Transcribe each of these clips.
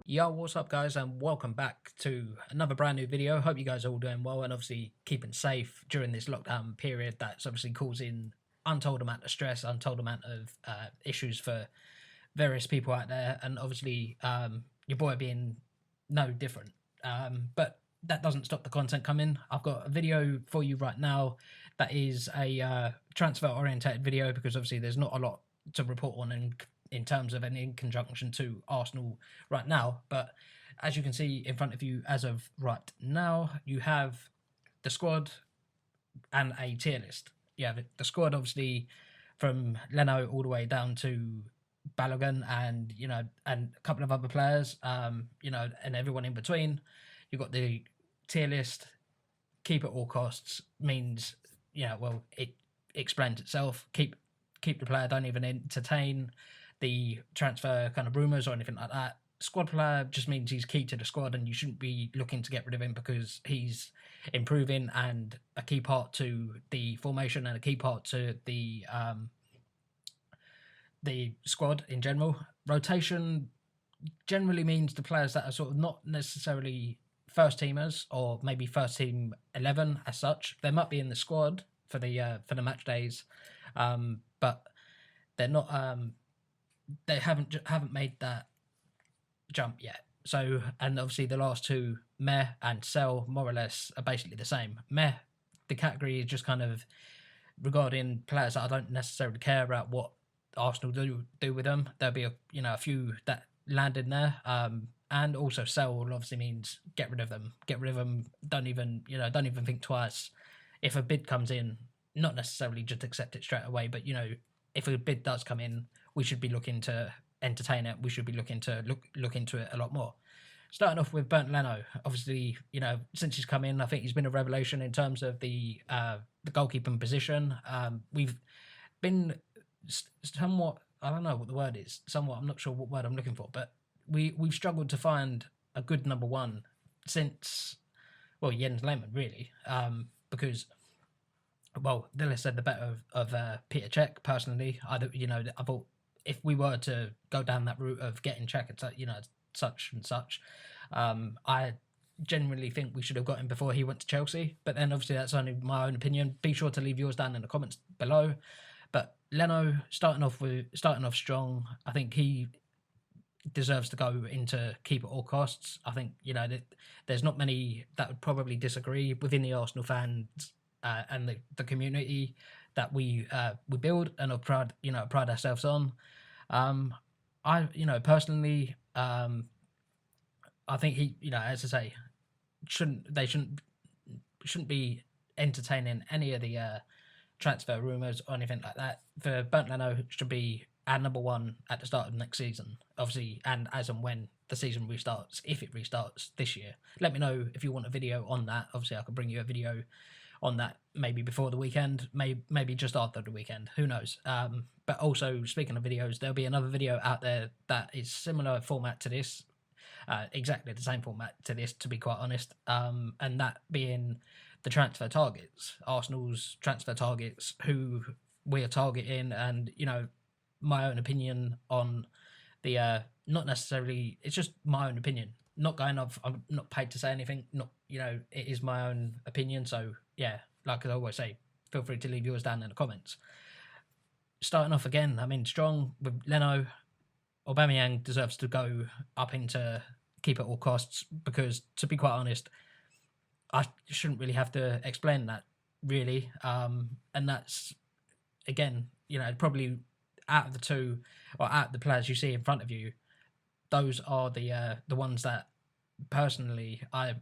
Yo, what's up, guys, and welcome back to another brand new video. Hope you guys are all doing well and obviously keeping safe during this lockdown period that's obviously causing untold amount of stress, untold amount of issues for various people out there, and obviously your boy being no different. But that doesn't stop the content coming. I've got a video for you right now that is a transfer orientated video because obviously there's not a lot to report on in terms of and in conjunction to Arsenal right now. But as you can see in front of you as of right now, you have the squad and a tier list. Yeah, the squad obviously from Leno all the way down to Balogun and and a couple of other players, and everyone in between. You've got the tier list. Keep at all costs means it explains itself. Keep the player. Don't even entertain the transfer kind of rumours or anything like that. Squad player just means he's key to the squad, and you shouldn't be looking to get rid of him because he's improving and a key part to the formation and a key part to the squad in general. Rotation generally means the players that are sort of not necessarily first teamers or maybe first team 11 as such. They might be in the squad for the match days, but they're not. They haven't made that jump yet. So, and obviously the last two, Meh and Sell, more or less are basically the same. Meh, the category is just kind of regarding players that I don't necessarily care about what Arsenal do with them. There'll be a few that land in there. And also Sell obviously means get rid of them. Get rid of them. Don't even think twice. If a bid comes in, not necessarily just accept it straight away, but if a bid does come in, we should be looking to entertain it. We should be looking to look into it a lot more. Starting off with Bernd Leno, obviously, since he's come in, I think he's been a revelation in terms of the goalkeeping position. We've been somewhat, I don't know what the word is, somewhat, I'm not sure what word I'm looking for, but we've struggled to find a good number one since, well, Jens Lehmann, really, because, well, the less said, the better of Peter Cech, personally. I thought if we were to go down that route of getting Cech at such and such, I genuinely think we should have got him before he went to Chelsea. But then obviously that's only my own opinion. Be sure to leave yours down in the comments below. But Leno starting off strong. I think he deserves to go into keep at all costs. I think there's not many that would probably disagree within the Arsenal fans and the community that we build and are pride ourselves on. I personally, I think he as I say shouldn't be entertaining any of the transfer rumours or anything like that. For Bernd Leno, it should be our number one at the start of next season, obviously, and as and when the season restarts, if it restarts this year. Let me know if you want a video on that. Obviously, I could bring you a video on that maybe before the weekend, maybe just after the weekend, who knows. But also, speaking of videos, there'll be another video out there that is similar format to this, exactly the same format to this, to be quite honest, and that being the transfer targets, Arsenal's transfer targets, who we are targeting, and my own opinion on the not necessarily, it's just my own opinion, not going off, I'm not paid to say anything, not it is my own opinion. So yeah, like I always say, feel free to leave yours down in the comments. Starting off again, I mean, strong with Leno. Aubameyang deserves to go up into keep at all costs, because to be quite honest, I shouldn't really have to explain that, really. And that's, again, probably out of the two, or out of the players you see in front of you, those are the ones that personally I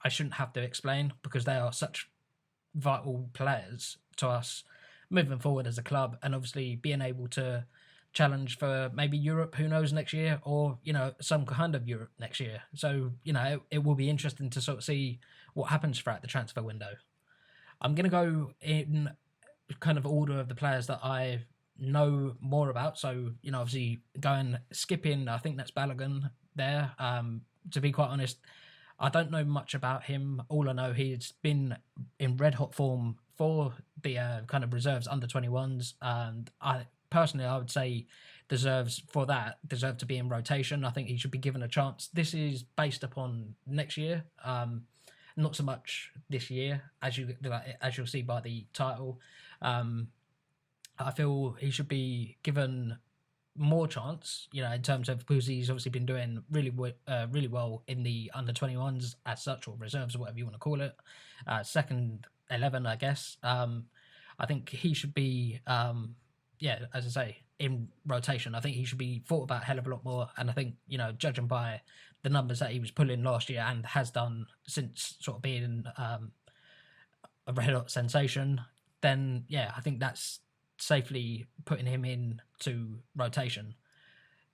shouldn't have to explain, because they are such vital players to us moving forward as a club, and obviously being able to challenge for maybe Europe, who knows, next year, or some kind of Europe next year. So it will be interesting to sort of see what happens throughout the transfer window. I'm going to go in kind of order of the players that I know more about. So obviously skipping, I think that's Balogun there. To be quite honest, I don't know much about him. All I know, he's been in red hot form for the kind of reserves under 21s, and I personally, I would say deserves to be in rotation. I think he should be given a chance. This is based upon next year, not so much this year, as you'll see by the title. I feel he should be given more chance, in terms of, because he's obviously been doing really well in the under 21s as such, or reserves, or whatever you want to call it, second 11, I guess. I think he should be, as I say, in rotation. I think he should be thought about a hell of a lot more, and I think, judging by the numbers that he was pulling last year and has done since sort of being a red hot sensation, then I think that's safely putting him into rotation.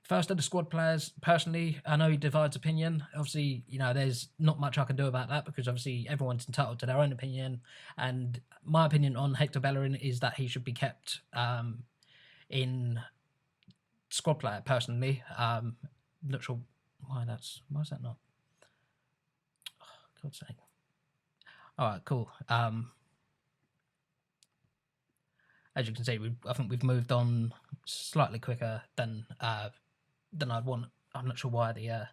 First of the squad players, personally, I know he divides opinion. Obviously, there's not much I can do about that, because obviously everyone's entitled to their own opinion. And my opinion on Hector Bellerin is that he should be kept in squad player, personally. Not sure why is that not? Oh, God's sake. All right, cool. As you can see, I think we've moved on slightly quicker than I'd want. I'm not sure why the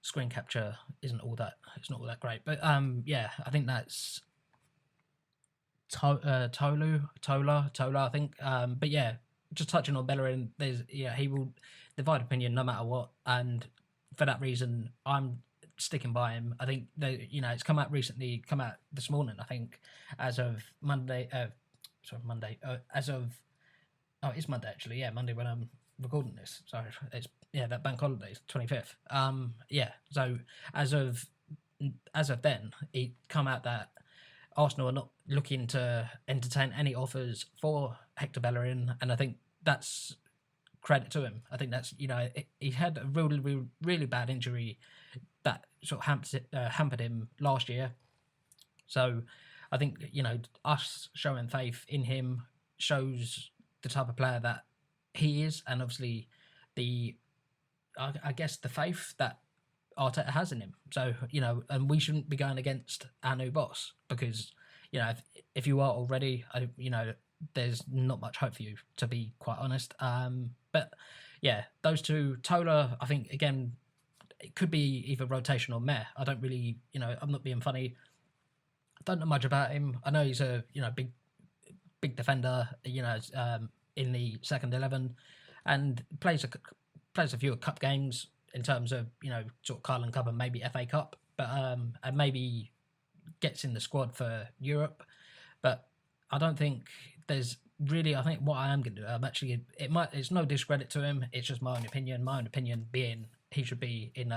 screen capture isn't all that. It's not all that great, but I think that's Tola. I think. But just touching on Bellerin, he will divide opinion no matter what, and for that reason, I'm sticking by him. I think that it's come out this morning. I think as of Monday. Monday. It's Monday actually. Yeah, Monday when I'm recording this. So it's that bank holiday, 25th. So as of then, it come out that Arsenal are not looking to entertain any offers for Hector Bellerin, and I think that's credit to him. I think that's he had a really, really bad injury that sort of hampered him last year. So I think, us showing faith in him shows the type of player that he is, and obviously I guess the faith that Arteta has in him. So, and we shouldn't be going against our new boss, because, if you are already, there's not much hope for you, to be quite honest. But those two, Tola, I think, again, it could be either rotation or meh. I don't really, I'm not being funny. I don't know much about him. I know he's a big defender, in the second 11, and plays a few cup games in terms of sort of Carlin Cup and maybe FA Cup, but and maybe gets in the squad for Europe. But I don't think there's really. I think what I am going to do, it's no discredit to him. It's just my own opinion. My own opinion being he should be in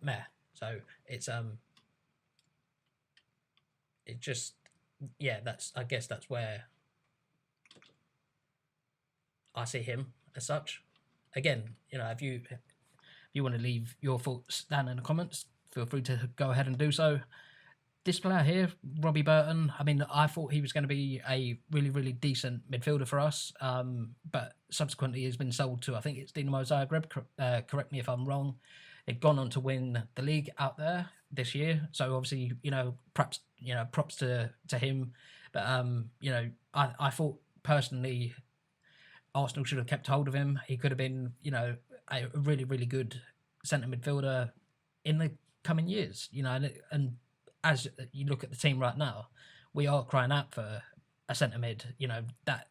meh. So it's It just, I guess that's where I see him as such. Again, if you want to leave your thoughts down in the comments, feel free to go ahead and do so. This player here, Robbie Burton, I thought he was going to be a really, really decent midfielder for us, but subsequently he's been sold to, I think it's Dinamo Zagreb, correct me if I'm wrong. They've gone on to win the league out there this year, so obviously, perhaps, props to him. But I thought personally, Arsenal should have kept hold of him. He could have been, a really, really good centre midfielder in the coming years. And as you look at the team right now, we are crying out for a centre mid. That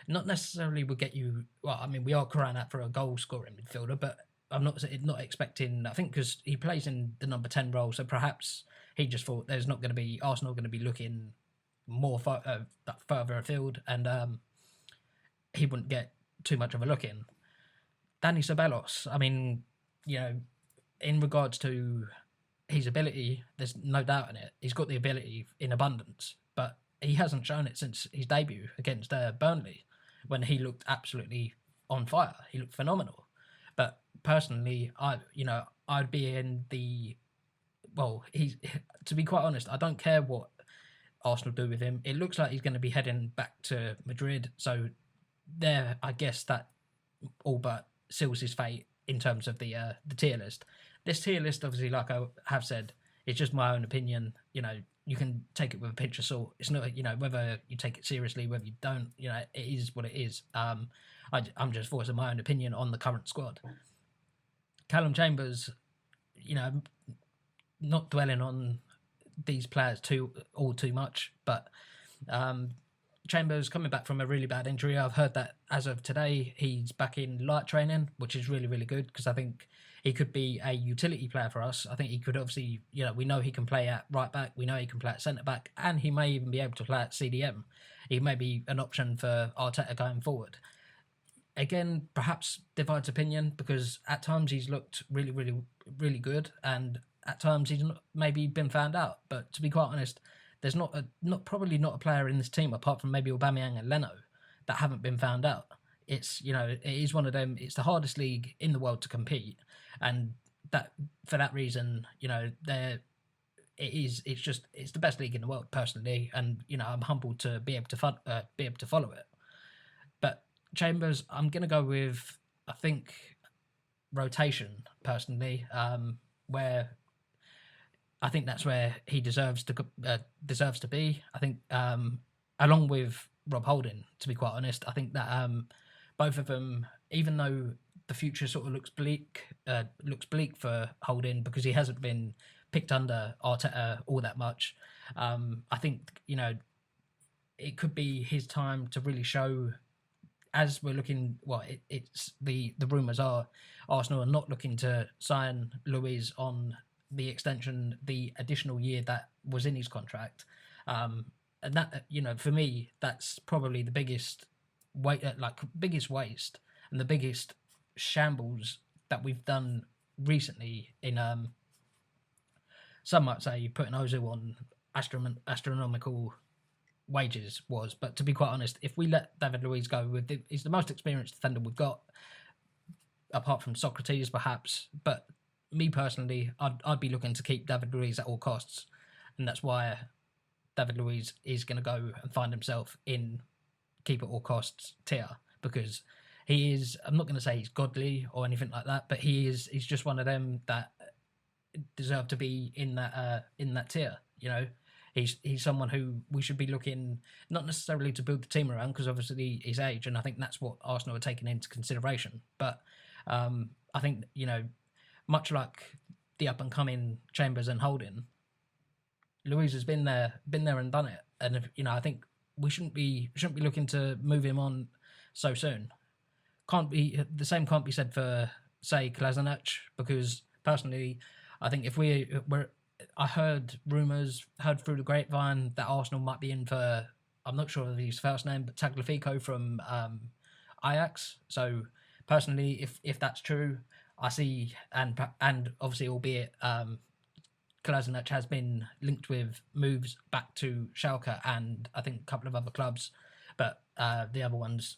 not necessarily would get you. Well, we are crying out for a goal scoring midfielder, but I'm not expecting. I think because he plays in the number 10 role, so perhaps he just thought there's not going to be Arsenal going to be looking more further afield, and he wouldn't get too much of a look in. Dani Ceballos, in regards to his ability, there's no doubt in it. He's got the ability in abundance, but he hasn't shown it since his debut against Burnley, when he looked absolutely on fire. He looked phenomenal. But personally, I'd be in the. Well, to be quite honest, I don't care what Arsenal do with him. It looks like he's going to be heading back to Madrid, so there, I guess that all but seals his fate in terms of the tier list. This tier list, obviously, like I have said, it's just my own opinion. you can take it with a pinch of salt. It's not, whether you take it seriously, whether you don't, it is what it is. I'm just voicing my own opinion on the current squad. Calum Chambers, not dwelling on these players too much, but Chambers coming back from a really bad injury. I've heard that as of today, he's back in light training, which is really, really good, because I think he could be a utility player for us. I think he could obviously, we know he can play at right back, we know he can play at centre back, and he may even be able to play at CDM. He may be an option for Arteta going forward. Again, perhaps divides opinion, because at times he's looked really, really, really good, and at times he's maybe been found out. But to be quite honest, there's probably not a player in this team, apart from maybe Aubameyang and Leno, that haven't been found out. It's, it is one of them. It's the hardest league in the world to compete, and that for that reason, it's the best league in the world personally, and I'm humbled to be able to follow it. But Chambers, I'm gonna go with, I think, rotation personally, where I think that's where he deserves to be. I think, along with Rob Holding, to be quite honest, I think that both of them, even though the future sort of looks bleak for Holding, because he hasn't been picked under Arteta all that much, I think it could be his time to really show. As we're looking, it's the rumours are Arsenal are not looking to sign Luiz on the additional year that was in his contract, and that for me, that's probably the biggest waste and the biggest shambles that we've done recently. In some might say putting Ozil on astronomical wages was, but to be quite honest, if we let David Luiz go, he's the most experienced defender we've got, apart from Socrates perhaps. But me personally, I'd be looking to keep David Luiz at all costs, and that's why David Luiz is going to go and find himself in keep at all costs tier, because he is, I'm not going to say he's godly or anything like that, but he's just one of them that deserve to be in that tier. He's someone who we should be looking, not necessarily to build the team around, because obviously his age, and I think that's what Arsenal are taking into consideration. But I think, much like the up and coming Chambers and Holding, Luiz has been there and done it. And I think we shouldn't be looking to move him on so soon. The same can't be said for, say, Kolasinac, because personally, I think if I heard rumours, heard through the grapevine that Arsenal might be in for, I'm not sure of his first name, but Tagliafico from Ajax. So personally, if that's true, I see, and obviously, albeit Kolasinac has been linked with moves back to Schalke and I think a couple of other clubs, but the other ones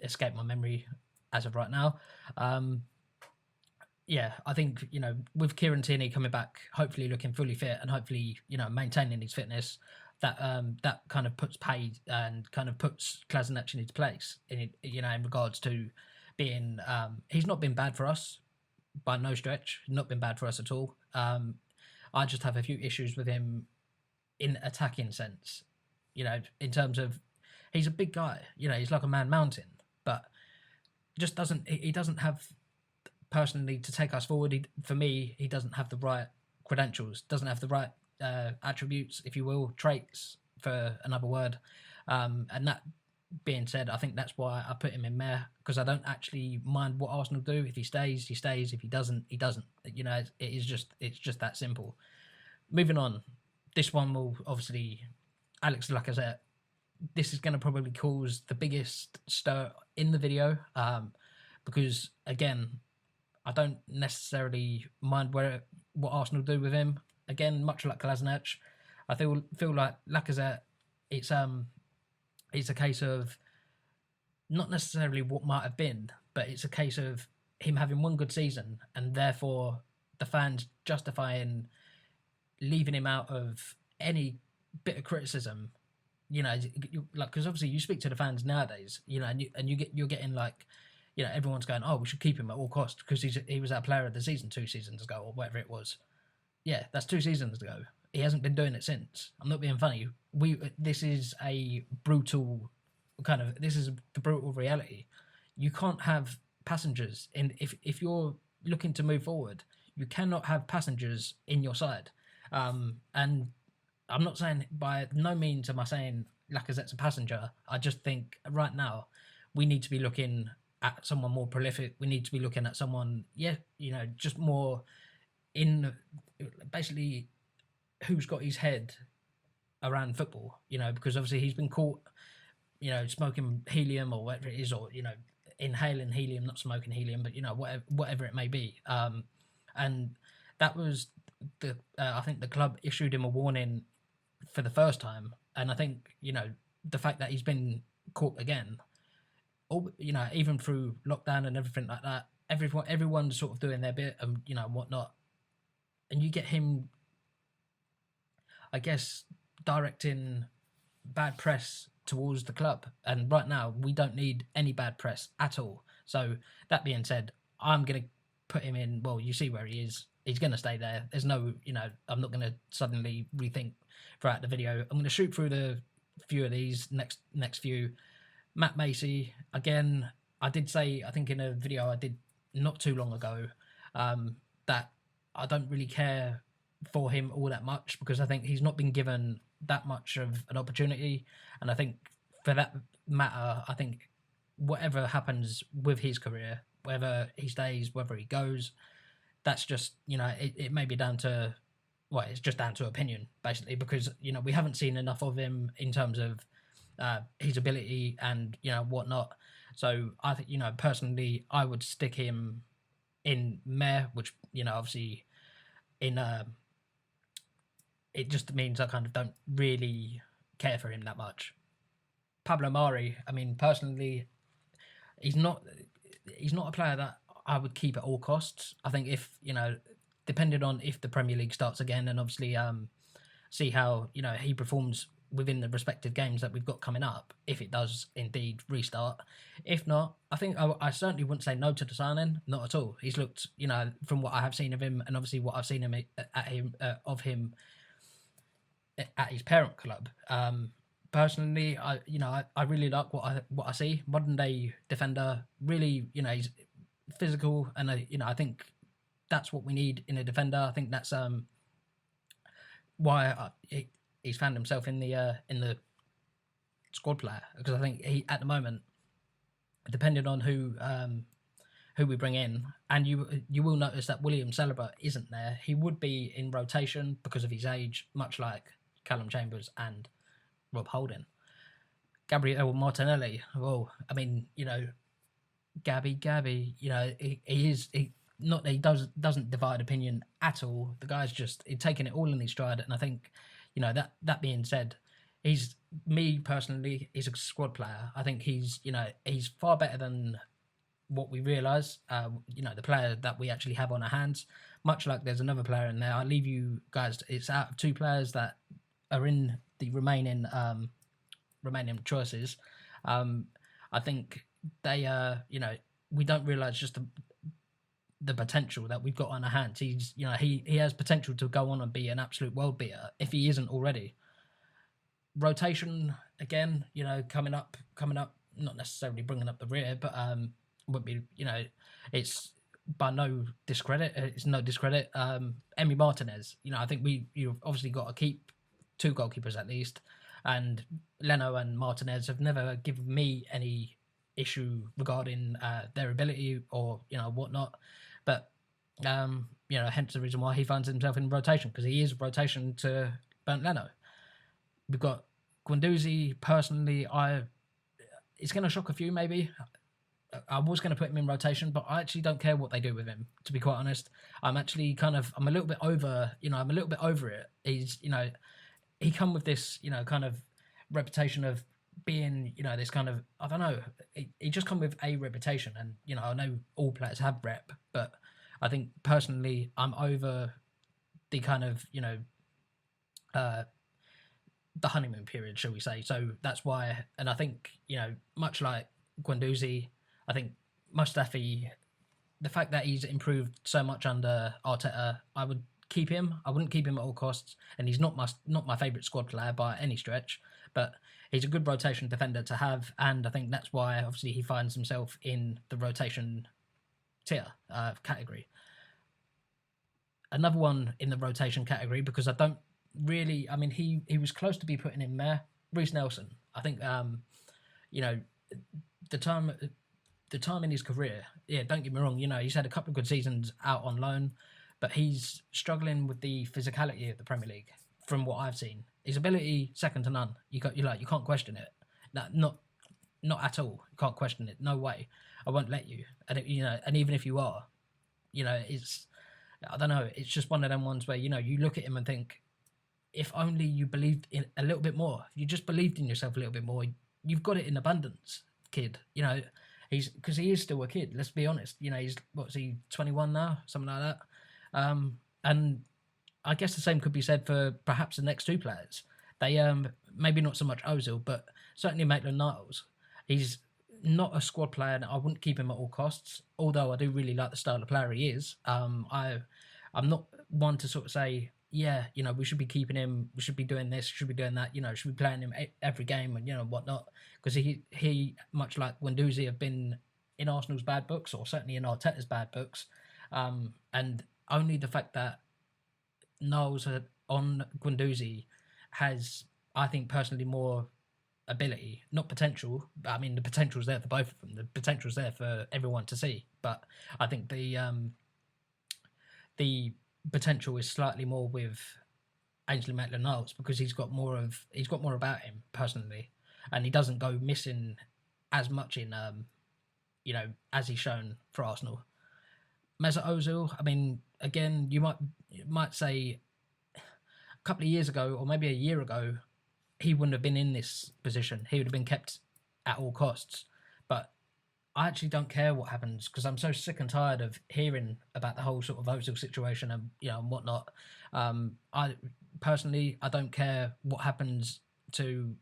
escape my memory as of right now. I think, with Kieran Tierney coming back, hopefully looking fully fit and hopefully, maintaining his fitness, that kind of puts paid and kind of puts Kolasinac in his place in regards to being, he's not been bad for us by no stretch, not been bad for us at all. I just have a few issues with him in attacking sense, in terms of, he's a big guy, he's like a man mountain, but just he doesn't have personally to take us forward. For me, he doesn't have the right credentials, doesn't have the right attributes, if you will, traits for another word. And that being said, I think that's why I put him in there, because I don't actually mind what Arsenal do. If he stays, he stays. If he doesn't, he doesn't. It's just that simple. Moving on, this one will obviously, Alex Lacazette. This is going to probably cause the biggest stir in the video, because again, I don't necessarily mind what Arsenal do with him. Again, much like Kolasinac, I feel like Lacazette, it's a case of not necessarily what might have been, but it's a case of him having one good season, and therefore the fans justifying leaving him out of any bit of criticism. Because obviously you speak to the fans nowadays, you're getting like, everyone's going, oh, we should keep him at all costs because he was our player of the season 2 seasons ago or whatever it was. Yeah, that's 2 seasons ago. he hasn't been doing it since. I'm not being funny. This is a brutal this is the brutal reality. You can't have passengers in if you're looking to move forward. You cannot have passengers in your side. And I'm not saying, by no means am I saying Lacazette's a passenger. I just think right now we need to be looking at someone more prolific. We need to be looking at someone, just more in basically who's got his head around football, because obviously he's been caught, smoking helium or whatever it is, or, inhaling helium, not smoking helium, but, whatever it may be. And that was I think the club issued him a warning for the first time. And I think, the fact that he's been caught again, even through lockdown and everything like that, everyone's sort of doing their bit and, whatnot. And you get him, I guess, directing bad press towards the club. And right now, we don't need any bad press at all. So that being said, I'm going to put him in. Well, you see where he is. He's going to stay there. There's no, I'm not going to suddenly rethink throughout the video. I'm going to shoot through the few of these next few. Matt Macy, again, I did say, I think in a video I did not too long ago, that I don't really care for him all that much, because I think he's not been given that much of an opportunity. And I think for that matter, I think whatever happens with his career, whether he stays, whether he goes, that's just, it may be down to, well, it's just down to opinion, basically, because, we haven't seen enough of him in terms of his ability and, whatnot. So I think, personally, I would stick him in Meh, which, obviously in, it just means I kind of don't really care for him that much. Pablo Mari, I mean, personally, he's not a player that I would keep at all costs. I think if, depending on if the Premier League starts again, and obviously see how, he performs within the respective games that we've got coming up, if it does indeed restart. If not, I think I certainly wouldn't say no to the signing, not at all. He's looked, from what I have seen of him, and obviously what I've seen of him at his parent club. Personally, I really like what I see. Modern day defender, really, he's physical, and I think that's what we need in a defender. I think that's why he's found himself in the squad player, because I think he, at the moment, depending on who we bring in, and you will notice that William Saliba isn't there. He would be in rotation because of his age, much like Calum Chambers and Rob Holding. Gabriel Martinelli, well, I mean, Gabby, he doesn't divide opinion at all. The guy's just taking it all in his stride, and I think, that being said, he's a squad player. I think he's far better than what we realise. The player that we actually have on our hands, much like there's another player in there. I'll leave you guys, it's out of two players that are in the remaining choices. I think they we don't realise just the potential that we've got on our hands. He's he has potential to go on and be an absolute world beater if he isn't already. Rotation again, coming up, not necessarily bringing up the rear, but would be, it's by no discredit. It's no discredit. Emi Martinez, I think you've obviously got to keep two goalkeepers at least, and Leno and Martinez have never given me any issue regarding their ability or whatnot, but hence the reason why he finds himself in rotation, because he is rotation to Bernd Leno. We've got Guendouzi. Personally, it's going to shock a few maybe. I was going to put him in rotation, but I actually don't care what they do with him, to be quite honest. I'm actually I'm a little bit over, I'm a little bit over it. He's, he come with this, kind of reputation of being, this kind of, I don't know, he just come with a reputation, and, I know all players have rep, but I think personally I'm over the kind of, the honeymoon period, shall we say. So that's why, and I think, much like Guendouzi, I think Mustafi, the fact that he's improved so much under Arteta, I would keep him. I wouldn't keep him at all costs, and he's not my favourite squad player by any stretch. But he's a good rotation defender to have, and I think that's why obviously he finds himself in the rotation tier category. Another one in the rotation category, because I don't really. I mean, he was close to be putting in there. Reece Nelson. I think the time in his career. Yeah, don't get me wrong. He's had a couple of good seasons out on loan, but he's struggling with the physicality of the Premier League from what I've seen. His ability second to none. You can't question it. Not at all. You can't question it. No way. I won't let you. And and even if you are, it's, I don't know. It's just one of them ones where you look at him and think, if only you believed in a little bit more. If you just believed in yourself a little bit more, you've got it in abundance, kid. Because he is still a kid. Let's be honest. He's what's he 21 now, something like that. And I guess the same could be said for perhaps the next two players. They maybe not so much Ozil, but certainly Maitland-Niles. He's not a squad player, and I wouldn't keep him at all costs. Although I do really like the style of player he is. I'm not one to sort of say, yeah, we should be keeping him. We should be doing this. Should be doing that. Should be playing him every game and whatnot. Because he much like Guendouzi have been in Arsenal's bad books, or certainly in Arteta's bad books, and only the fact that Niles on Guendouzi has, I think personally, more ability, not potential. But I mean, the potential's there for both of them. The potential's there for everyone to see. But I think the potential is slightly more with Ainsley Maitland-Niles, because he's got more about him personally, and he doesn't go missing as much in as he's shown for Arsenal. Mesut Ozil, I mean, again, you might say a couple of years ago, or maybe a year ago, he wouldn't have been in this position. He would have been kept at all costs. But I actually don't care what happens, because I'm so sick and tired of hearing about the whole sort of Ozil situation and and whatnot. I personally, I don't care what happens to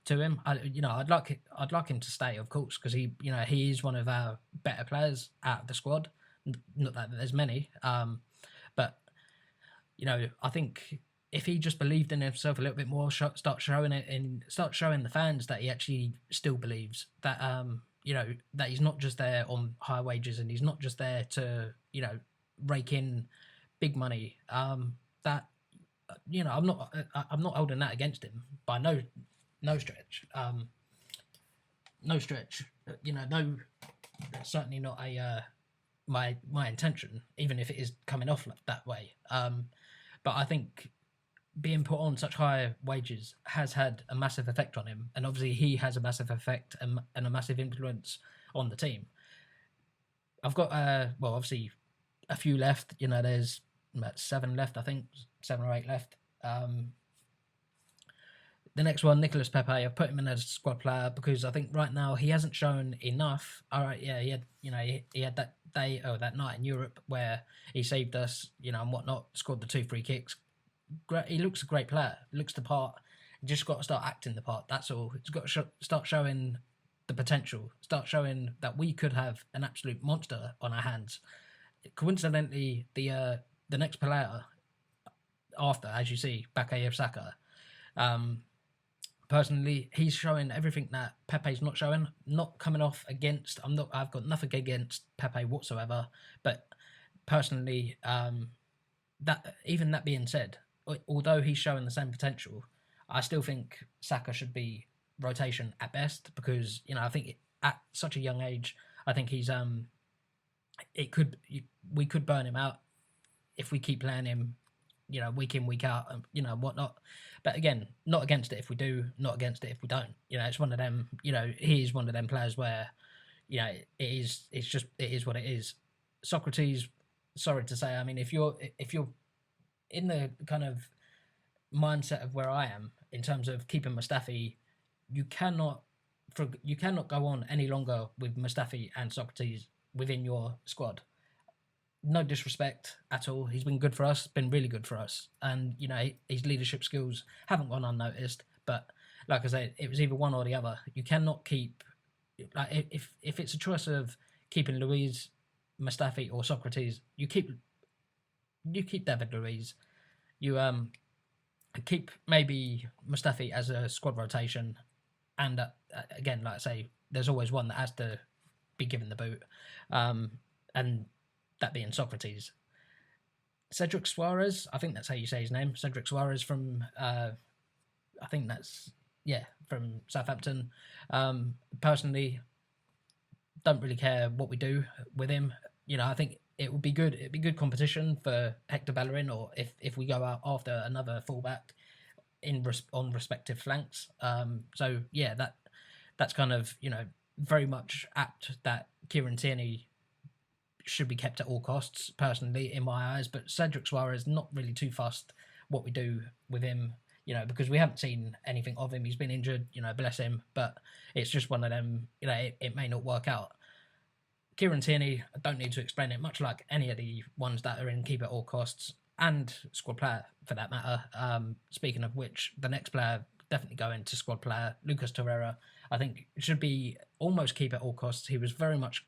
him. I'd like him to stay, of course, because he is one of our better players out of the squad. Not that there's many, but I think if he just believed in himself a little bit more, start showing the fans that he actually still believes that that he's not just there on high wages, and he's not just there to rake in big money. That I'm not holding that against him by no stretch. No stretch. No, certainly not a my intention, even if it is coming off that way. But I think being put on such high wages has had a massive effect on him, and obviously he has a massive effect and a massive influence on the team. I've got obviously a few left. There's about 7 left, I think, 7 or 8 left. The next one, Nicolas Pepe, I've put him in as a squad player because I think right now he hasn't shown enough. All right, yeah, he had that day or that night in Europe where he saved us, and whatnot, scored the 2 free kicks. Great, he looks a great player, looks the part. You just got to start acting the part. That's all. It's got to start showing the potential. Start showing that we could have an absolute monster on our hands. Coincidentally, the next player after, as you see, Bukayo Saka. Personally, he's showing everything that Pepe's not showing. Not coming off against. I've got nothing against Pepe whatsoever. But personally, that being said, although he's showing the same potential, I still think Saka should be rotation at best, because I think at such a young age, I think he's we could burn him out if we keep playing him, week in, week out, whatnot. But again, not against it if we do, not against it if we don't. It's one of them. He is one of them players where, it is what it is. Socrates, sorry to say, I mean, if you're in the kind of mindset of where I am in terms of keeping Mustafi, you cannot go on any longer with Mustafi and Socrates within your squad. No disrespect at all. He's been good for us, been really good for us. And, his leadership skills haven't gone unnoticed. But like I said, it was either one or the other. You cannot keep, if it's a choice of keeping Luiz, Mustafi or Socrates, you keep you keep David Luiz, you keep maybe Mustafi as a squad rotation, and again, like I say, there's always one that has to be given the boot, and that being Socrates. Cedric Suarez, I think that's how you say his name. Cedric Suarez from, I think that's, from Southampton. Personally, don't really care what we do with him. I think it would be good. It'd be good competition for Hector Bellerin, or if we go out after another fullback on respective flanks. So yeah, that's kind of very much apt that Kieran Tierney should be kept at all costs, personally, in my eyes. But Cedric Suarez, not really too fussed what we do with him, because we haven't seen anything of him. He's been injured, bless him. But it's just one of them, it may not work out. Kieran Tierney, I don't need to explain it, much like any of the ones that are in keep at all costs, and squad player for that matter. Speaking of which, the next player definitely going to squad player, Lucas Torreira. I think should be almost keep at all costs. He was very much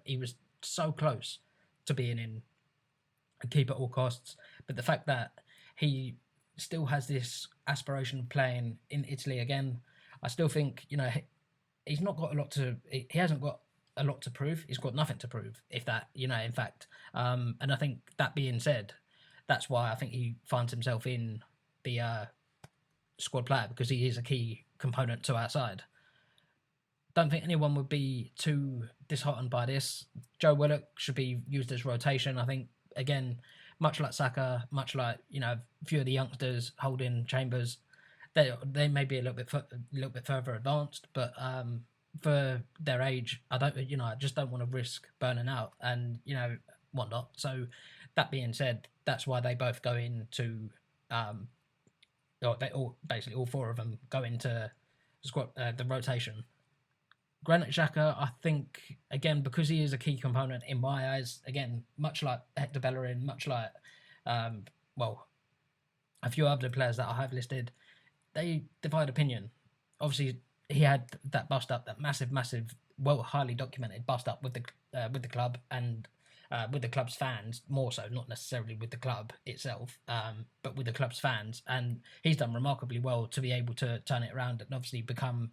he was so close to being in keep at all costs, but the fact that he still has this aspiration of playing in Italy again, I still think he's not got a lot to. He hasn't got a lot to prove. He's got nothing to prove, if that, in fact. And I think that being said, that's why I think he finds himself in the squad player, because he is a key component to our side. Don't think anyone would be too disheartened by this. Joe Willock should be used as rotation. I think, again, much like Saka, much like a few of the youngsters, Holding, Chambers, they may be a little bit further advanced, but for their age, I just don't want to risk burning out and whatnot. So that being said, that's why they both go into basically all four of them go into squad the rotation. Granit Xhaka, I think, again, because he is a key component in my eyes, again, much like Hector Bellerin, much like a few other players that I have listed, they divide opinion. Obviously, he had that bust up, that massive, highly documented bust up with the club and with the club's fans, more so, not necessarily with the club itself, but with the club's fans. And he's done remarkably well to be able to turn it around and obviously become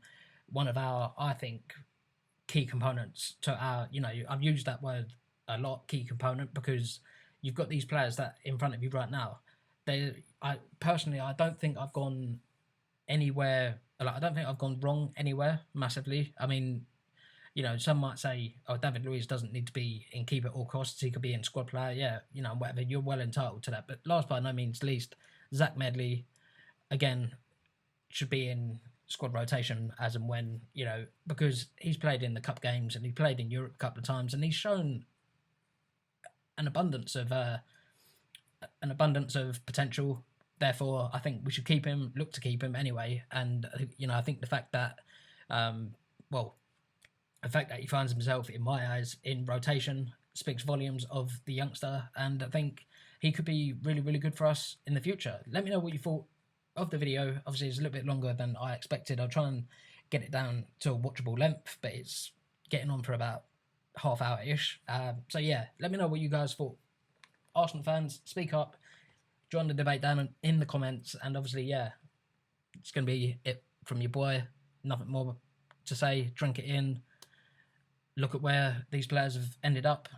one of our, I think, key components to our, I've used that word a lot, key component, because you've got these players that in front of you right now. I don't think I've gone anywhere. I don't think I've gone wrong anywhere massively. I mean, some might say, oh, David Luiz doesn't need to be in keep at all costs. He could be in squad player. Yeah, whatever. You're well entitled to that. But last by no means least, Zach Medley, again, should be in squad rotation as and when, because he's played in the cup games and he played in Europe a couple of times, and he's shown an abundance of potential. Therefore, I think we should look to keep him anyway. And, I think the fact that, he finds himself, in my eyes, in rotation speaks volumes of the youngster. And I think he could be really, really good for us in the future. Let me know what you thought of the video. Obviously, it's a little bit longer than I expected. I'll try and get it down to a watchable length, but it's getting on for about half hour-ish. So, yeah, let me know what you guys thought. Arsenal fans, speak up. Join the debate down in the comments, and obviously, yeah, it's going to be it from your boy. Nothing more to say. Drink it in. Look at where these players have ended up.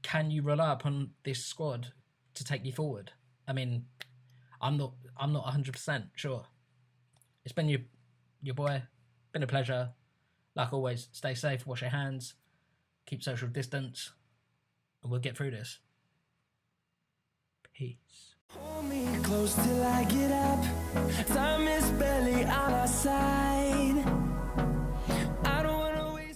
Can you rely upon this squad to take you forward? I mean, I'm not 100% sure. It's been your boy. Been a pleasure. Like always, stay safe, wash your hands, keep social distance, and we'll get through this. Peace. Hold me close till I get up. Time is barely